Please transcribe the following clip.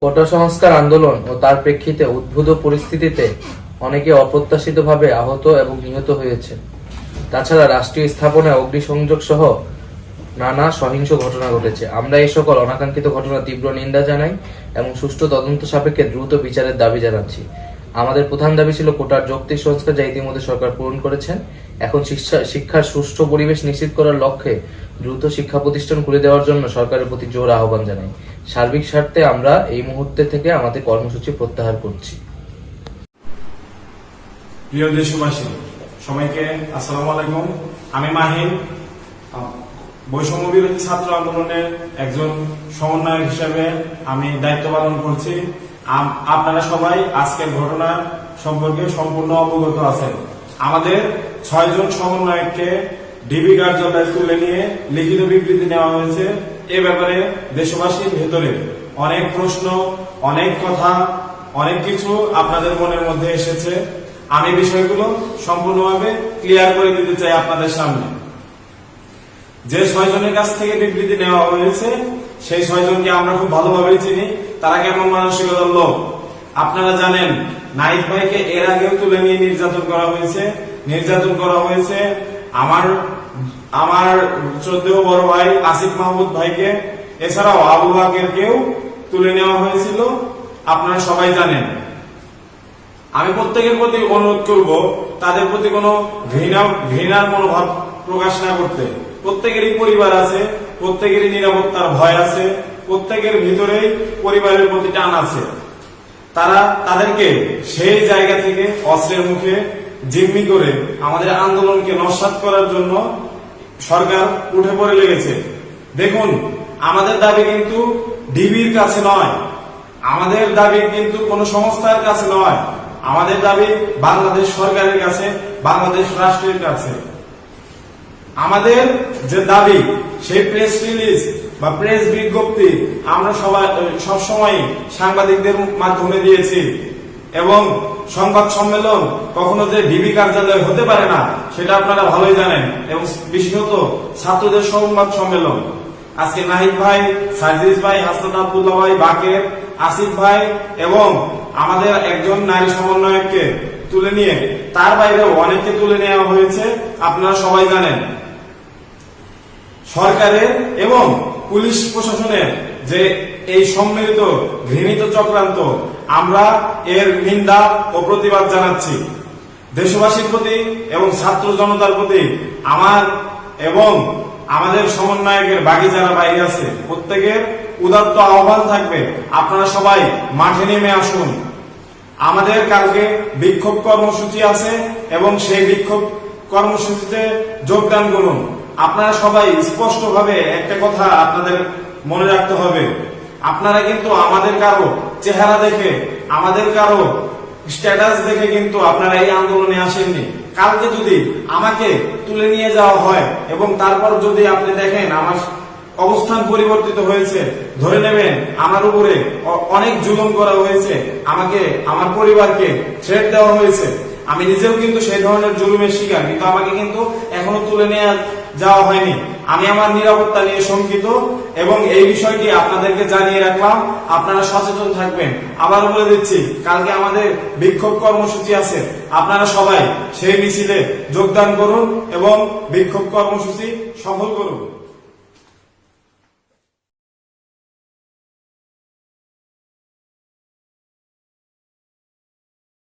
কোটা সংস্কার আন্দোলন ও তার প্রেক্ষিতে উদ্ভূত পরিস্থিতিতে অনেকে অপ্রত্যাশিতভাবে আহত এবং নিহত হয়েছে। তাছাড়া রাষ্ট্রীয় স্থাপনায় অগ্নিসংযোগ সহ নানা সহিংস ঘটনা ঘটেছে। আমরা এই সকল অনাকাঙ্ক্ষিত ঘটনা তীব্র নিন্দা জানাই এবং সুষ্ঠু তদন্ত সাপেক্ষে দ্রুত বিচারের দাবি জানাচ্ছি। আমাদের প্রধান দাবি ছিল কোটার যৌক্তিক সংস্কার, যা ইতিমধ্যে সরকার পূরণ করেছেন। এখন শিক্ষার সুষ্ঠু পরিবেশ নিশ্চিত করার লক্ষ্যে দ্রুত শিক্ষা প্রতিষ্ঠান খুলে দেওয়ার জন্য সরকারের প্রতি জোর আহ্বান জানাই। সার্বিক স্বার্থে আমরা এই মুহূর্তে থেকে আমাদের কর্মসূচি প্রত্যাহার করছি। প্রিয় দেশবাসী, সবাইকে আসসালামু আলাইকুম। আমি মাহিন, বৈষম্য বিরোধী ছাত্র আন্দোলনের একজন সমন্বয়ক হিসেবে আমি দায়িত্ব পালন করছি। আপনারা সবাই আজকের ঘটনা সম্পর্কে সম্পূর্ণ অবগত আছেন। আমাদের 6 জন সমন্বয়ককে ডিবি কার্যালয়ে তুলে নিয়ে লিখিত বিবৃতি নেওয়া হয়েছে। এ ব্যাপারে দেশবাসীর ভেতরে অনেক প্রশ্ন, অনেক কথা, অনেক কিছু আপনাদের মনের মধ্যে এসেছে। আমি বিষয়গুলো সম্পূর্ণভাবে ক্লিয়ার করে দিতে চাই আপনাদের সামনে। যে 6 জনের কাছ থেকে বিবৃতি নেওয়া হয়েছে, সেই 6 জনকে আমরা খুব ভালোভাবে চিনি। তারা কেমন মানসিকতার লোক আপনারা জানেন। নাহিদ ভাইকে এর আগেও তুলে নিয়ে নির্যাতন করা হয়েছে। আমার শ্রদ্ধেয় বড় ভাই আসিফ মাহমুদ ভাইকে, এছাড়াও আবু বাকেরকেও তুলে নেওয়া হয়েছিল, আপনারা সবাই জানেন। আমি প্রত্যেকের প্রতি অনুরোধ করব, তাদের প্রতি কোনো ঘৃণার মনোভাব প্রকাশ না করতে। প্রত্যেকেরই পরিবার আছে, প্রত্যেকেরই নিরাপত্তার ভয় আছে, প্রত্যেকের ভিতরেই পরিবারের প্রতি টান আছে। তাদেরকে সেই জায়গা থেকে অস্ত্রের মুখে জিম্মি করে আমাদের আন্দোলনকে নস্যাৎ করার জন্য সরকার উঠে পড়ে লেগেছে। দেখুন, আমাদের দাবি কিন্তু ডিবির কাছে নয়, আমাদের দাবি কিন্তু কোন সংস্থার কাছে নয়, আমাদের দাবি বাংলাদেশ সরকারের কাছে, বাংলাদেশ রাষ্ট্রের কাছে। আমাদের যে দাবি, সেই প্রেস রিলিজ বা প্রেস বিজ্ঞপ্তি আমরা সবসময় সাংবাদিকদের মাধ্যমে দিয়েছি, এবং সংবাদ সম্মেলন কখনো যে ডিবি কার্যালয়ে হতে পারে না সেটা আপনারা ভালোই জানেন। এবং বিশেষত ছাত্রদের সংবাদ সম্মেলন, আজকে নাহিদ ভাই, সার্জিস ভাই, হাসান আব্দুল্লাহ ভাই, বাকের, আসিফ ভাই এবং আমাদের একজন নারী সমন্বয়ককে তুলে নিয়ে, তার বাইরেও অনেককে তুলে নেওয়া হয়েছে, আপনারা সবাই জানেন। সরকারের এবং পুলিশ প্রশাসনের যে এই সম্মিলিত ঘৃণিত চক্রান্ত, আমরা এর নিন্দা ও প্রতিবাদ জানাচ্ছি। দেশবাসীর প্রতি এবং ছাত্র জনতার প্রতি আমার এবং আমাদের সমন্বয়কের বাকি যারা বাইরে আছে, প্রত্যেকের উদাত্ত আহ্বান থাকবে, আপনারা সবাই মাঠে নেমে আসুন। আমাদের কালকে বিক্ষোভ কর্মসূচি আছে এবং সেই বিক্ষোভ কর্মসূচিতে যোগদান করুন। আপনারা সবাই স্পষ্টভাবে একটা কথা আপনাদের মনে রাখতে হবে, আপনারা কিন্তু আমাদের কারো চেহারা দেখে, আমাদের কারো স্ট্যাটাস দেখে কিন্তু আপনারা এই আন্দোলনে আসেননি। কালকে যদি আমাকে তুলে নিয়ে যাওয়া হয় এবং তারপর যদি আপনি দেখেন আমার অবস্থান পরিবর্তিত হয়েছে, ধরে নেবেন আমার উপরে অনেক জুলুম করা হয়েছে, আমাকে, আমার পরিবারকে থ্রেট দেওয়া হয়েছে। আমি নিজেও কিন্তু সেই ধরনের জুলুমের শিকার, কিন্তু আমাকে কিন্তু এখনো তুলে নিয়ে যাওয়া হয়নি। আমি আমার নিরাপত্তা নিয়ে শঙ্কিত এবং এই বিষয়টি আপনাদেরকে জানিয়ে রাখলাম, আপনারা সচেতন থাকবেন। আবার বলে দিচ্ছি, কালকে আমাদের বিক্ষোভ কর্মসূচি আছে, আপনারা সবাই সেই মিছিলে যোগদান করুন এবং বিক্ষোভ কর্মসূচি সফল করুন।